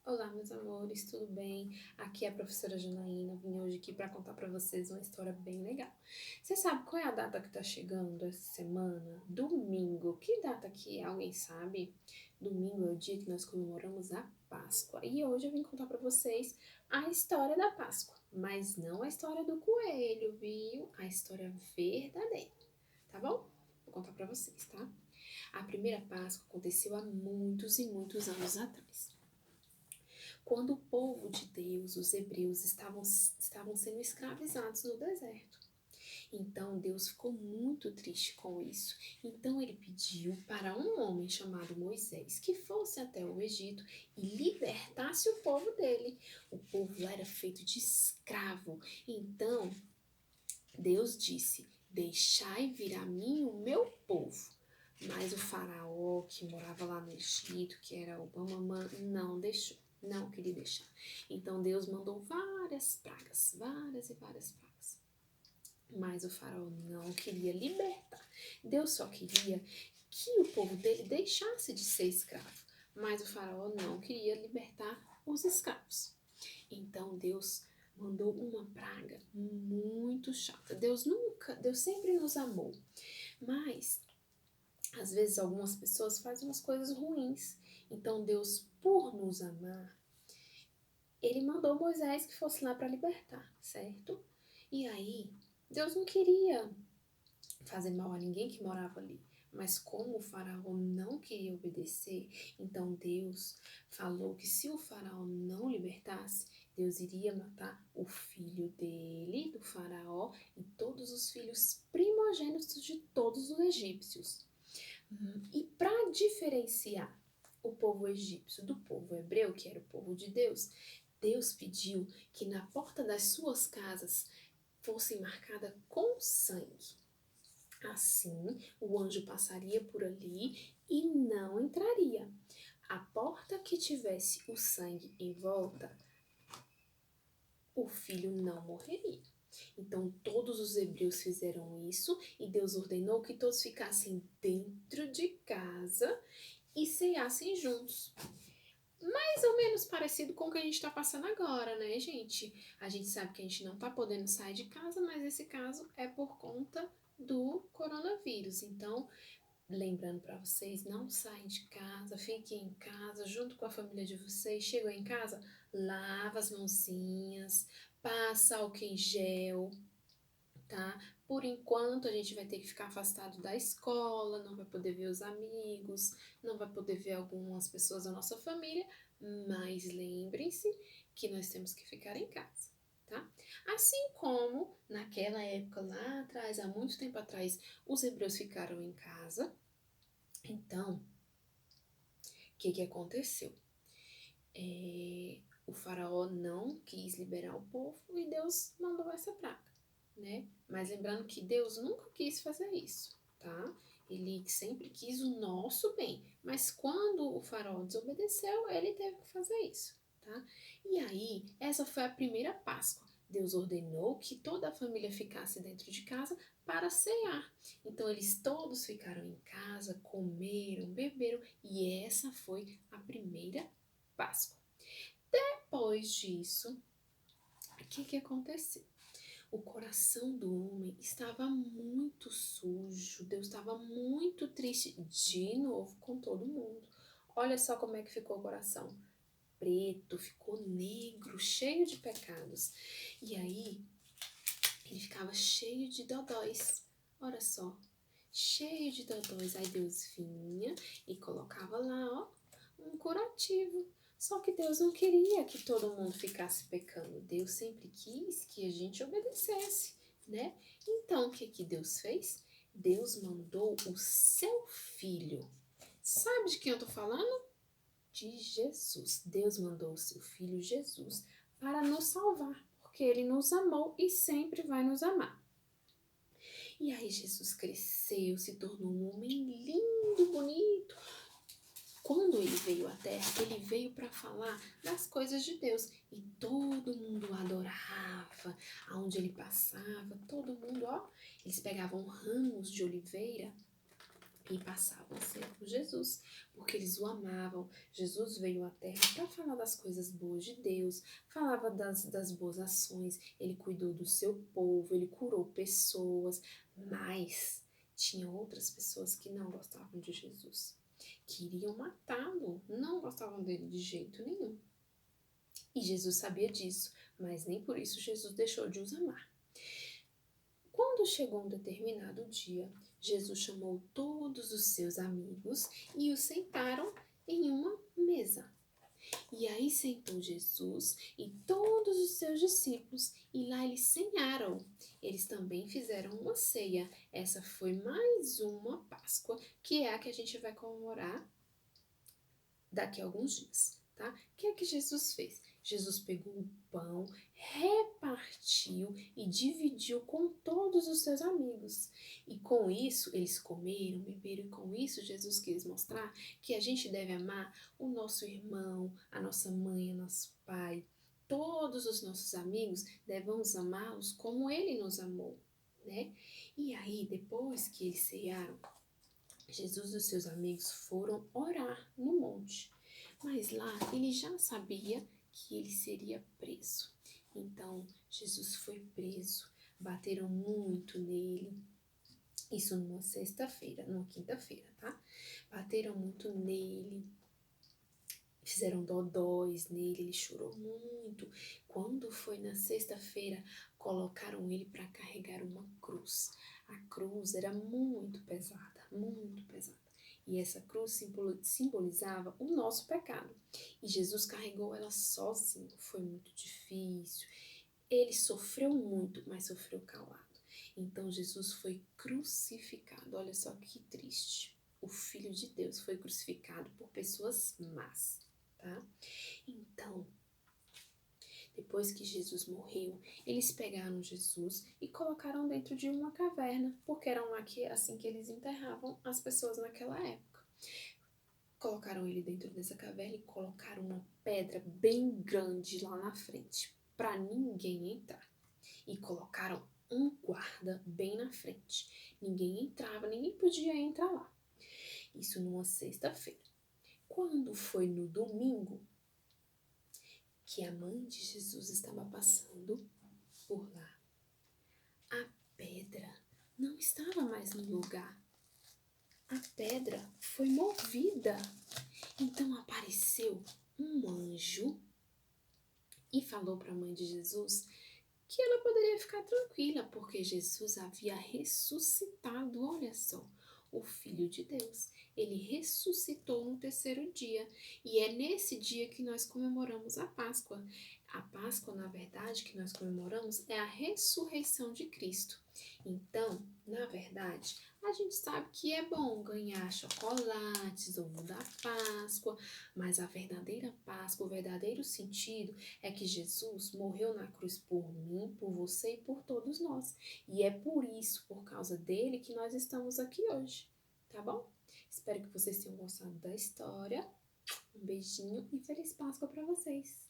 Olá, meus amores, tudo bem? Aqui é a professora Janaína. Vim hoje aqui para contar para vocês uma história bem legal. Você sabe qual é a data que tá chegando essa semana? Domingo. Que data que é? Alguém sabe? Domingo é o dia que nós comemoramos a Páscoa. E hoje eu vim contar para vocês a história da Páscoa, mas não a história do coelho, viu? A história verdadeira, tá bom? Vou contar para vocês, tá? A primeira Páscoa aconteceu há muitos e muitos anos atrás. Quando o povo de Deus, os hebreus, estavam sendo escravizados no deserto. Então Deus ficou muito triste com isso. Então ele pediu para um homem chamado Moisés que fosse até o Egito e libertasse o povo dele. O povo lá era feito de escravo. Então Deus disse: Deixai vir a mim o meu povo. Mas o faraó que morava lá no Egito, que era o Bamamã, não deixou, não queria deixar. Então Deus mandou várias pragas, várias e várias pragas. Mas o faraó não queria libertar. Deus só queria que o povo dele deixasse de ser escravo. Mas o faraó não queria libertar os escravos. Então Deus mandou uma praga muito chata. Deus sempre nos amou, mas às vezes algumas pessoas fazem umas coisas ruins. Então Deus, por nos amar, ele mandou Moisés que fosse lá para libertar, certo? E aí, Deus não queria fazer mal a ninguém que morava ali. Mas como o faraó não queria obedecer, então Deus falou que se o faraó não libertasse, Deus iria matar o filho dele, do faraó, e todos os filhos primogênitos de todos os egípcios. E para diferenciar o povo egípcio do povo hebreu, que era o povo de Deus, Deus pediu que na porta das suas casas fosse marcada com sangue. Assim, o anjo passaria por ali e não entraria. A porta que tivesse o sangue em volta, o filho não morreria. Então, todos os hebreus fizeram isso e Deus ordenou que todos ficassem dentro de casa e ceassem juntos. Mais ou menos parecido com o que a gente está passando agora, né, gente? A gente sabe que a gente não está podendo sair de casa, mas esse caso é por conta do coronavírus. Então, lembrando para vocês, não saem de casa, fiquem em casa junto com a família de vocês. Chegam em casa, lava as mãozinhas, passa álcool em gel, tá? Por enquanto a gente vai ter que ficar afastado da escola, não vai poder ver os amigos, não vai poder ver algumas pessoas da nossa família, mas lembrem-se que nós temos que ficar em casa, tá? Assim como naquela época lá atrás, há muito tempo atrás, os hebreus ficaram em casa. Então, o que aconteceu? O faraó não quis liberar o povo e Deus mandou essa praga, né? Mas lembrando que Deus nunca quis fazer isso, tá? Ele sempre quis o nosso bem, mas quando o faraó desobedeceu, ele teve que fazer isso, tá? E aí, essa foi a primeira Páscoa. Deus ordenou que toda a família ficasse dentro de casa para cear. Então, eles todos ficaram em casa, comeram, beberam, e essa foi a primeira Páscoa. Depois disso, o que aconteceu? O coração do homem estava muito sujo, Deus estava muito triste de novo com todo mundo. Olha só como é que ficou o coração. Preto, ficou negro, cheio de pecados. E aí, ele ficava cheio de dodóis. Olha só, cheio de dodóis. Aí Deus vinha e colocava lá, ó, um curativo. Só que Deus não queria que todo mundo ficasse pecando. Deus sempre quis que a gente obedecesse, né? Então, o que Deus fez? Deus mandou o seu filho. Sabe de quem eu tô falando? De Jesus. Deus mandou o seu filho Jesus para nos salvar, porque ele nos amou e sempre vai nos amar. E aí Jesus cresceu, se tornou um homem lindo, bonito. Quando ele veio à Terra, ele veio para falar das coisas de Deus. E todo mundo o adorava. Aonde ele passava, todo mundo, ó, eles pegavam ramos de oliveira e passavam a ser por Jesus, porque eles o amavam. Jesus veio à Terra para falar das coisas boas de Deus, falava das boas ações, ele cuidou do seu povo, ele curou pessoas, mas tinha outras pessoas que não gostavam de Jesus, queriam matá-lo, não gostavam dele de jeito nenhum. E Jesus sabia disso, mas nem por isso Jesus deixou de os amar. Quando chegou um determinado dia, Jesus chamou todos os seus amigos e os sentaram em uma mesa. E aí sentou Jesus e todos os seus discípulos, e lá eles cenaram. Eles também fizeram uma ceia. Essa foi mais uma Páscoa, que é a que a gente vai comemorar daqui a alguns dias, tá? O que é que Jesus fez? Jesus pegou o pão, repartiu e dividiu com todos os seus amigos. E com isso, eles comeram, beberam, e com isso Jesus quis mostrar que a gente deve amar o nosso irmão, a nossa mãe, o nosso pai. Todos os nossos amigos devemos amá-los como ele nos amou, né? E aí, depois que eles cearam, Jesus e os seus amigos foram orar no monte, mas lá ele já sabia que ele seria preso. Então Jesus foi preso, bateram muito nele, isso numa sexta-feira, numa quinta-feira, tá? Bateram muito nele, fizeram dodóis nele, ele chorou muito. Quando foi na sexta-feira, colocaram ele para carregar uma cruz. A cruz era muito pesada, muito pesada. E essa cruz simbolizava o nosso pecado. E Jesus carregou ela sozinho. Foi muito difícil. Ele sofreu muito, mas sofreu calado. Então Jesus foi crucificado. Olha só que triste. O Filho de Deus foi crucificado por pessoas más, tá? Então, depois que Jesus morreu, eles pegaram Jesus e colocaram dentro de uma caverna, porque eram assim que eles enterravam as pessoas naquela época. Colocaram ele dentro dessa caverna e colocaram uma pedra bem grande lá na frente, para ninguém entrar. E colocaram um guarda bem na frente. Ninguém entrava, ninguém podia entrar lá. Isso numa sexta-feira. Quando foi no domingo, que a mãe de Jesus estava passando por lá, a pedra não estava mais no lugar. A pedra foi movida. Então apareceu um anjo e falou para a mãe de Jesus que ela poderia ficar tranquila, porque Jesus havia ressuscitado, olha só, o Filho de Deus. Ele ressuscitou no terceiro dia, e é nesse dia que nós comemoramos a Páscoa. A Páscoa, na verdade, que nós comemoramos é a ressurreição de Cristo. Então, na verdade, a gente sabe que é bom ganhar chocolates, ovo da Páscoa, mas a verdadeira Páscoa, o verdadeiro sentido é que Jesus morreu na cruz por mim, por você e por todos nós. E é por isso, por causa dele, que nós estamos aqui hoje, tá bom? Espero que vocês tenham gostado da história. Um beijinho e feliz Páscoa para vocês!